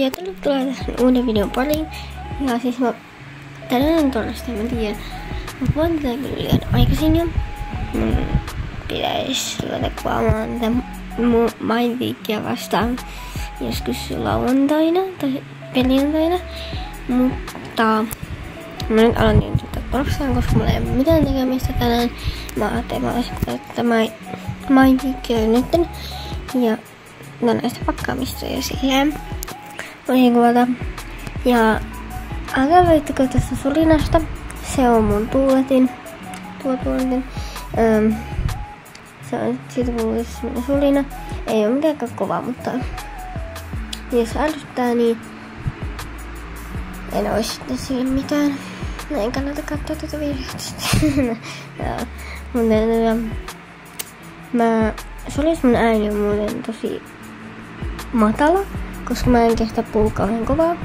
Ja tervetuloa tähän uuden videon pariin. Ja siis tänään on torstai, mä tiedän. Mutta voin tätä kyllä liian aikaisin jo. Mun pitäis ruveta kuvaamaan tätä Mindpeakia vastaan joskus lauantaina tai perjantaina. Mutta mä nyt aloitin tätä torstain, koska mulla ei ole mitään tekemistä tänään. Mä ajattelin, että mä olisin tätä Mindpeakia nyt. Ja näistä pakkaamista ja silleen voisin kuvata. Ja älkää väittäkö tästä sulinasta. Se on mun tuuletin. Se on siitä kuuluu semmonen sulina. Ei oo mikään kova, mutta jos ärsyttää, niin en ois sitten sille mitään. Näin kannata katsoa tätä videota. Mutta solis mun ääni on muuten tosi matala, koska mä en kehtaa puhua kauhean kovaa.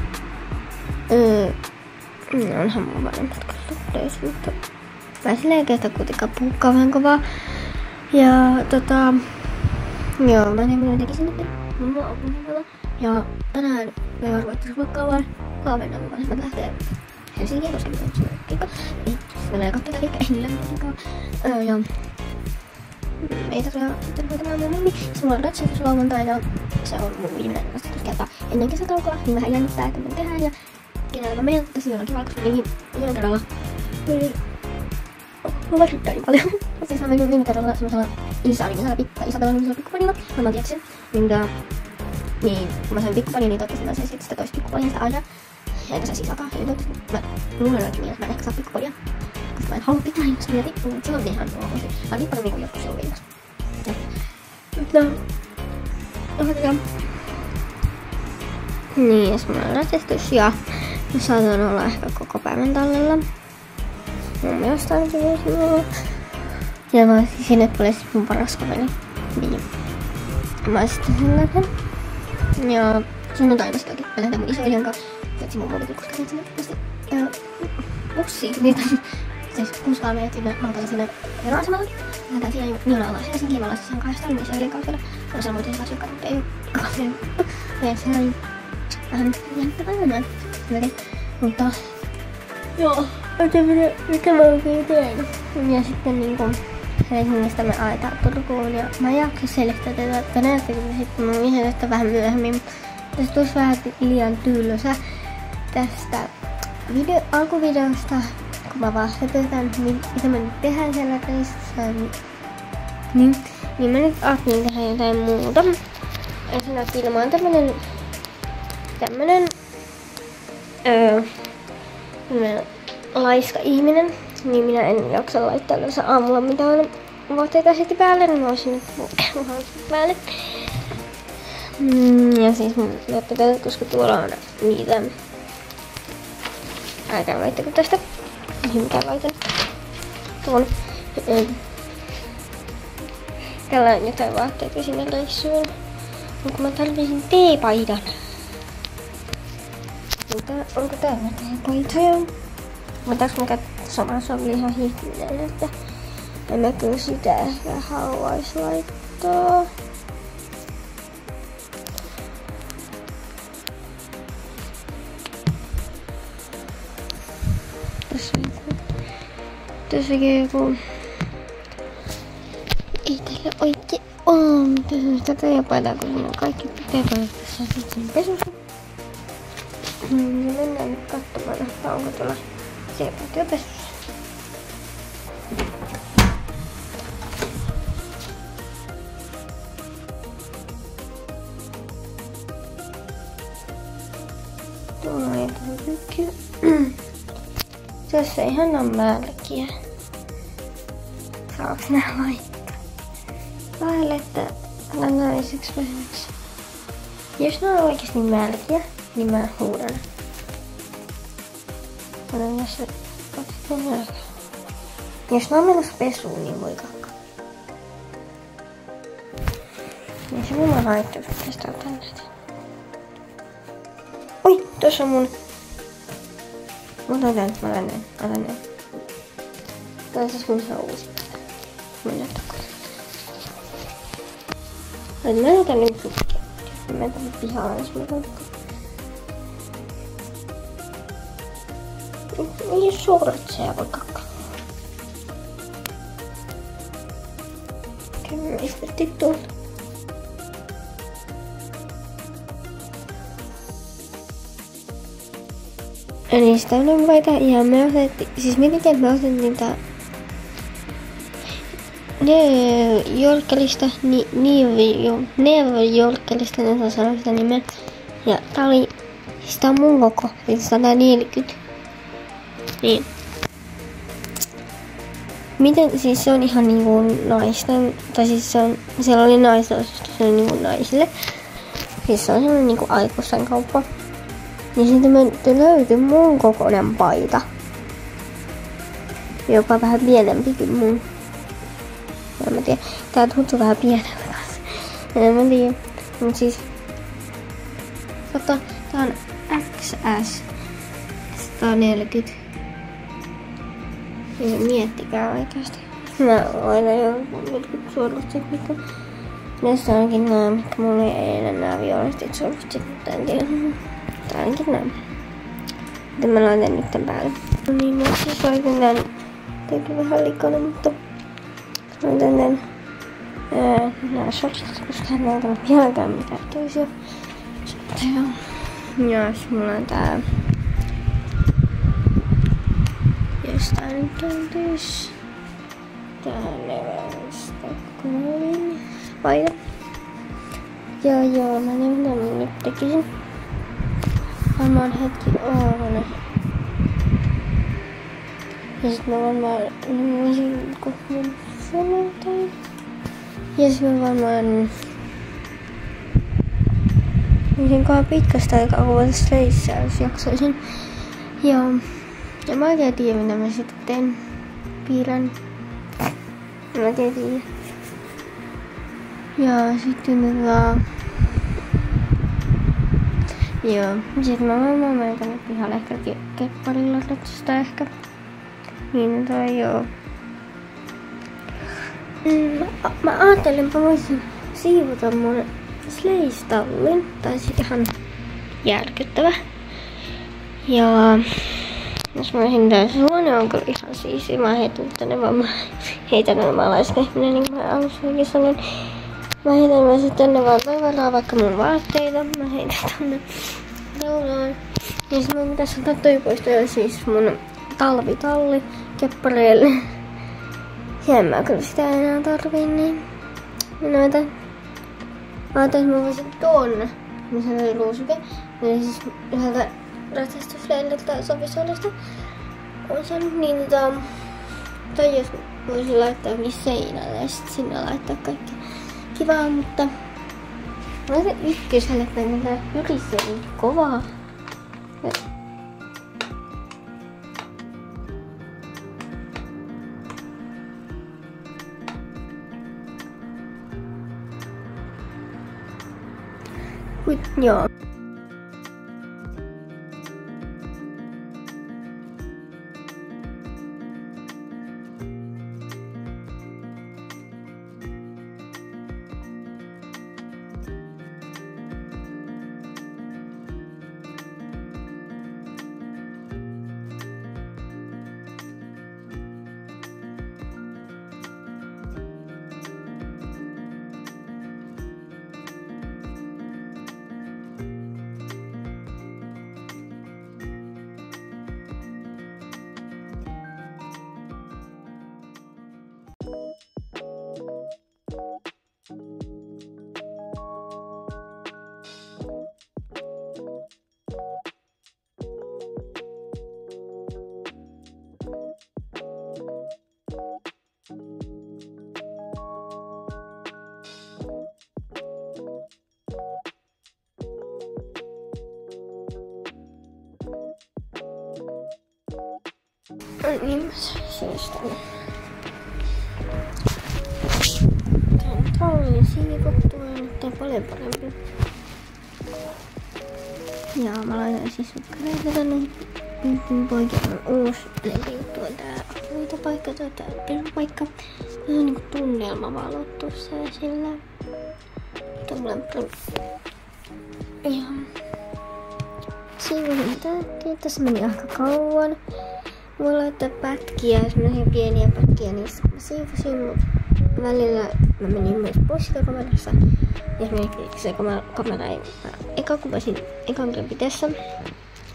Onhan mun vanhemmat kyllä töissä, mutta mä silleen kehtaa kuitenkaan puhua kauhean kovaa. Ja joo, mä en mitä tekisin nyt. Mulla on opintoilla. Ja tänään me varvoittais vaikka huomenna mun vanhemmat lähtee Helsinkiin, koska mä oon siellä keikka. Niin, mä katsotaan keikka, ei niillä mitään keikkaa. Ja ei tarvitse hoitamaan mun mummi. Se mulla on ratsatus lauantaina. Se on mun viimeinen ratsatuskerta ennen kesätaukoa. Niin vähän jännittää, että me tehdään ja kenellä mä menen. Tässä on kiva, koska menikin viime kerralla. Mä väsyttää niin paljon. Siis mä menin viime kerralla semmosella Isabellan pikkupanilla. Mä tiedän sen. Niin kun mä sain pikkupani, niin toivottavasti mä sain sitä toista pikkupaniasta aina. Ja enkä saisi jakaa. Eli toivottavasti mä luulen oikein, että mä en ehkä saa pikkupania. Koska mä en halua pikkupania, koska minä tippuu. Mutta silloin ihan ok. Mä oon tippunut niinku joskus ollut viimeksi. Mutta otetaan. Niin, jos mulla on ratsastus ja mä saatan olla ehkä koko päivän tallella. Mun mielestä ainakin voisi olla. Ja mä sinne tulee siis mun paras kaveri. Niin mä sitten sen lähden. Ja sunnuntaina sitäkin mä lähdetään mun isoilijan kanssa. Jätsin mun muutakin, koska sinne bussiin. Niitä siis kuskaa meidät sinne maltalle sinne veroasemalle. Lähdetään siinä Niona ollaan Helsinkiin. Mä ollaan siis ihan kahdestaan mun isoilijan kanssa vielä. Mä sanoin muuten sellaisia, jotka ei oo kauhean. Ja se on vähän jännittävää enää. Mutta joo, mitä mä oikein teen? Ja sitten niinku Helsingistä me ajetaan Turkuun ja mä jaksan selittää tätä, että näettekö sitten mun ihmetystä vähän myöhemmin. Tässä tulisi vähän liian tylsä tästä alkuvideosta, kun mä vaan setetään, mitä me nyt tehdään siellä reissussa. Niin mä nyt ajattelin tehdä jotain muuta. Ensinnäkin mä oon tämmönen laiska ihminen, niin minä en jaksa laittaa yleensä aamulla mitään vaatteita heti päälle, niin mä voisin nyt päälle. Ja siis mun leppätöitä, koska tuolla on niitä. Älkää väittäkö tästä. Mihinkään laitan tuon. Täällä on jotain vaatteita sinne reissuun. Mutta mä tarvisin teepaidan. Onko täällä teepaitoja? Mutta mä katsomaan, se oli ihan hihminen, että en mä kyllä sitä ehkä haluais laittaa. Tässäkin joku ei teillä oikein on tätä teepaitaa, kun mulla on kaikki teepaidat tässä sitten pesussa. Mennään nyt katsomaan, että onko tuolla teepaitoja pesussa. Tuolla on jotain pykkiä. Tässä ihan on märkiä. Saaks nää laittaa päälle, että naiseksi vähemmäksi? Jos nää on oikeesti märkiä, niin mä huudan. Otan tässä märkiä. Jos nää on menossa pesuun, niin voi kakka. Ja se mun laittaa tästä tänne. Oi, tossa on mun. Mä otan näin. Tää on siis mun ihan uusi. Mennään takaisin. Mä näytän nyt sukkia. Mä menen tänne pihaan, jos mä otan. Niin sortseja voi kakkaa. Kyllä istettiin tuolta. Eli sitä on vaita ja me otettiin, siis miten me otettiin tää Yorkelista, New Yorkelista, en osaa sanoa sitä nimeä. Ja tää oli, siis tää on mun koko, eli 140. Niin. Miten, siis se on ihan niinku naisten, tai siis se on, siellä oli naisosastus, se on niinku naisille. Siis se on semmonen niinku aikuisten kauppa. Ja sitten me löytyi mun kokoinen paita. Jopa vähän pienempikin mun. En mä tiedä, tää tuntuu vähän pieneltä kanssa. En mä tiedä, mut siis kato, tää on XS 140. Ja miettikää oikeasti. Mä aina jotkut suolustit, mitkä näissä onkin nää, mitkä mulla ei enää nää violistit suolustit, mutta en tiedä. Tää onkin nää. Sitten mä laitan nytten päälle. No niin, mä siis laitan tän. Tääkin vähän likainen, mutta laitan tän nää shortsit, koska näitä on vieläkään mitään toisia. Sitten ja sit mulla on tää jostain kenties. Tähän levästä kuulin paita. Joo, mä ne mitä mä nyt tekisin. Varmaan hetki oona. Ja sit mä varmaan voisin kohden sanotaan. Ja sit mä varmaan voisinkohan pitkästä aikaa kuvata Sleissiä, jos jaksaisin. Ja mä oikein tiedä mitä mä sitten teen. Piirrän. Mä oikein tiedä. Ja sitten joo, sit mä varmaan menen tänne pihalle ehkä kepparilla ratsasta ehkä. Niin tai joo. Mä ajattelin, että mä voisin siivota mun Sleiss-tallin. Tai sit ihan järkyttävä. Ja jos mä heitän tää huone on kyllä ihan siistiä. Mä heitän tänne vaan, mä heitän nämä laiskahminen, niin kuin mä alussa oikein sanoin. Mä heitän myös tänne vaan toivotaan vaikka mun vaatteita. Mä heitän tänne reunaan. Ja sit mun pitäis ottaa toi pois, toi siis mun talvitalli keppareille. Ja en mä kyllä sitä enää tarvii, niin noita. Mä ajattelin, että mä voisin tuonne, missä oli ruusuke. Eli siis yhdeltä ratsastusleililtä Sofisolista on saanut niin tai jos voisin laittaa jonkin seinälle ja sit sinne laittaa kaikki kivaa, mutta mä laitan ykköselle, että tää jyrisee niin kovaa. Joo. Niin mä saisin sitä. Tän tallin siivottua ja nyt on paljon parempi. Ja mä laitan siis sukkareita tänne. Nyt poikin on uusi juttu on tää hoitopaikka tai tää perupaikka. Se on niinku tunnelmavalot tuossa ja sillä. Ja siivosin tääkin. Tässä meni aika kauan. Voi laittaa pätkiä, semmosia pieniä pätkiä, niin mä siivosin, mut välillä mä menin myös poskakamerassa. Esimerkiksi se kamera ei eka kuvasin ekan pitessä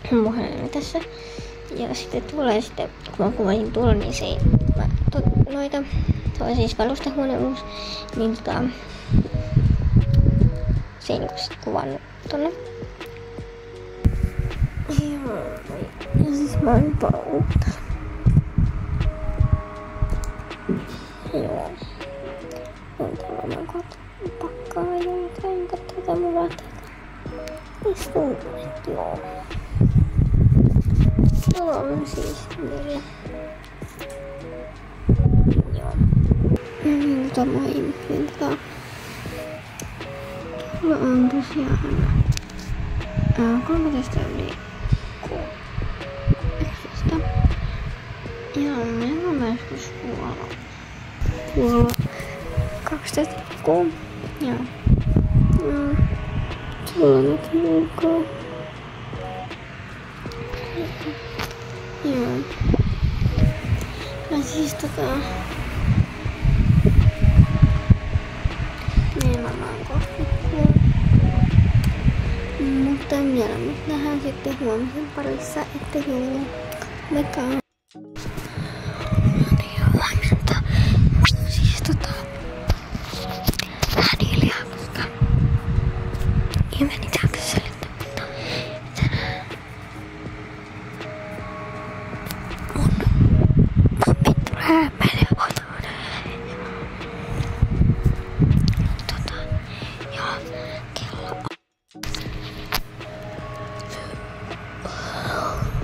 puhelimella tässä. Ja sitten tuolla, sitten kun mä kuvasin tuolla, niin se ei noita. Se on siis kalustehuone uusi, niin se ei niinku sit kuvannut tonne. Joo, ja siis mä oon uutta. Joo. On täällä mä pakkaa jotain, katsotaan mun vaatteita. Istuutuneet, joo. Tuolla on siis neljä. Joo. Samoin, niin kello on tosiaan 13 yli 11. Ja meillä on joskus puolella 12 kuun. Joo. Sulla on nyt ulkoa. Joo. Ja siis meillä on kohta. Mutta vielä nyt nähdään sitten huomisen parissa, että joo, vaikka on. Huomenta. Siis vähän hiljaa, koska ei meni täältä selittää, mutta tänään mun pappi tulee meille otoon. Joo, kello on.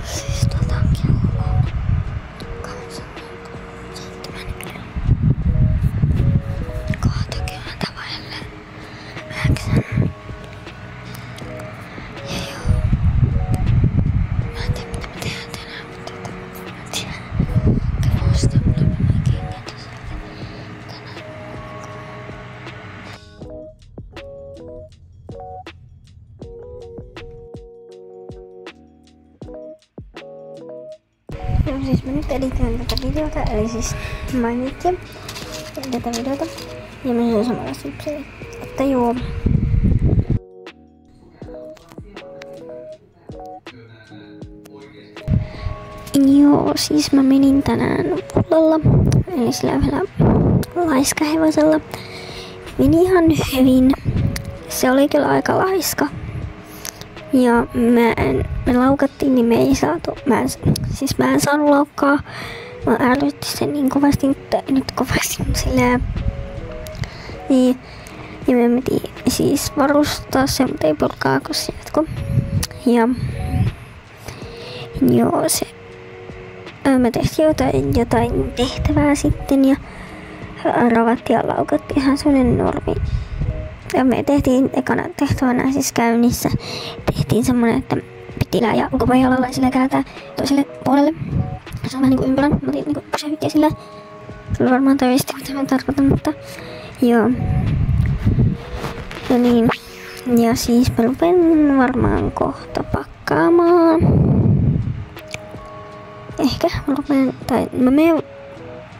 Siis kello on 8:07. No siis mä nyt editoin tätä videota, eli siis mainitsin tätä videota. Ja mä sanon samalla syykseen, että joo. Joo, siis mä menin tänään pullalla, eli sillä yhdellä laiskahevosella. Meni ihan hyvin. Se oli kyllä aika laiska. Ja me laukattiin, niin me ei saatu, mä en saanut laukkaa. Mä ärsytti sen niin kovasti, mutta nyt kovasti silleen. Niin, ja me piti siis varustaa se, mutta ei purkaa, kun se jatkuu. Ja joo, se me tehtiin jotain tehtävää sitten ja ravattiin ja laukattiin ihan sellainen normi. Ja me tehtiin ekana tehtävänä siis käynnissä. Tehtiin semmonen, että piti ja ulkopajalalla sillä kääntää toiselle puolelle. Se on vähän niinku ympärän, mä otin niinku pysähykkiä sillä. Kyllä varmaan tajusitte mitä mä tarkoitan, mutta joo. Ja niin. Ja siis mä rupen varmaan kohta pakkaamaan. Ehkä mä rupen, tai mä menen.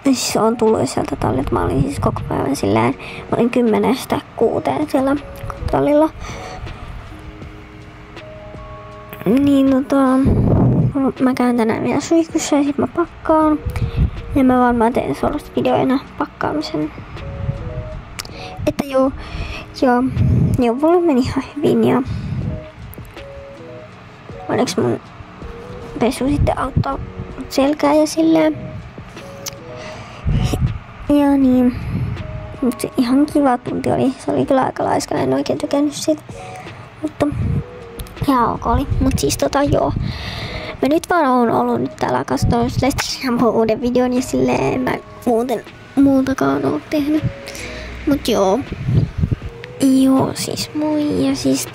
Siis on tullut sieltä tallilta. Mä olin siis koko päivän silleen. Mä olin 10:00–6:00 siellä tallilla. Niin mä käyn tänään vielä suihkussa ja sit mä pakkaan. Ja mä varmaan teen suorasta videoina pakkaamisen. Että joo, mulla meni ihan hyvin ja onneksi mun pesu sitten auttaa selkää ja silleen. Ja niin, mutta ihan kiva tunti oli. Se oli kyllä aika laiska, en oikein tykännyt siitä. Mutta ihan ok oli. Mut siis joo. Mä nyt vaan oon ollut nyt täällä kasvatuksessa ihan uuden videon ja silleen en mä muutakaan oo tehnyt. Mut joo. Joo siis moi ja siis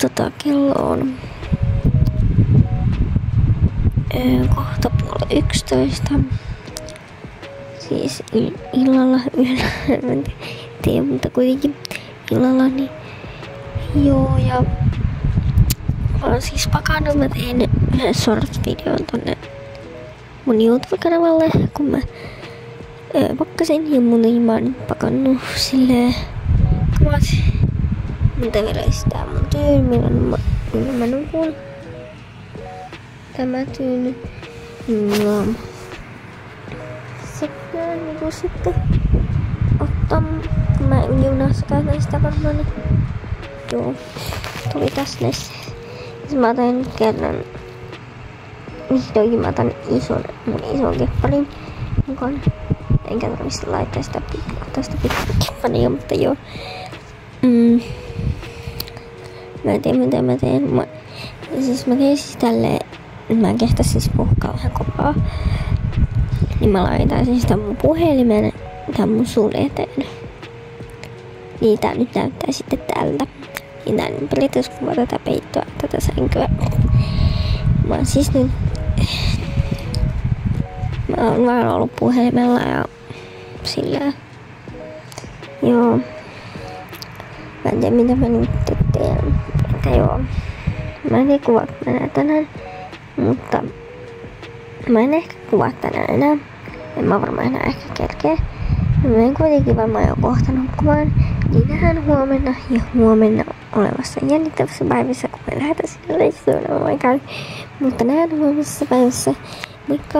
kello on kohta 10:30. Siis illalla en tiedä, mutta kuitenkin illalla niin joo ja mä oon siis pakannut, mä tein short-videon tonne mun YouTube-kanavalle, kun mä pakkasin ja mä oon pakannut silleen kuvat mitä verestää mun tyyny, milloin mä nukun. Tämä tyyny. Ja sitten niinku sitten ottaa, kun mä junassa käytän sitä varmaan, niin joo, tuli tässä näissä. Sitten mä otan nyt kerran, vihdoinkin mä otan mun ison kepparin mukaan. Enkä tarvitse laittaa sitä keppania, mutta joo. Mä en tiedä mitä mä teen. Mä teen siis tälleen, mä en kehtä siis puhua kauhean kovaa. Niin mä laitan sitä mun puhelimen tän mun suun eteen. Niin tää nyt näyttää sitten tältä. Niin tää nyt periaatteessa kuvaa tätä peittoa, tätä sänkyä. Mä oon siis nyt... Mä oon vaan ollut puhelimella ja silleen. Joo. Mä en tiedä mitä mä nyt teen. Että joo. Mä en tiedä kuvaat mä enää tänään. Mutta mä en ehkä kuvaa tänään enää. En mä varmaan enää ehkä kerkeä. Mä menen kuitenkin varmaan jo kohta nukkumaan. Niin nähdään huomenna ja huomenna olevassa jännittävässä päivässä, kun me lähdetään sinne reissuun. Oh my god. Mutta nähdään huomisessa päivässä. Moikka!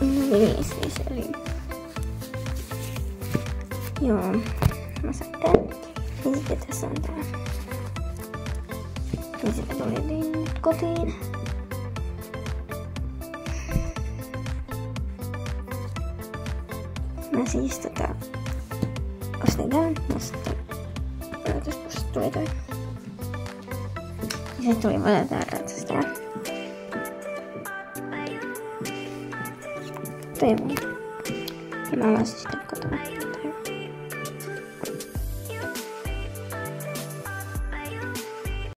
No niin, siis eli... Joo, mä sain. Ja sitten tässä on tää. Ja sitten tulin nyt kotiin. Mä siis ostin tän. Ja sitten odotuspussista tuli toi. Ja sitten tuli vaan tää ratsastaa. Toi mun. Ja mä avasin sitten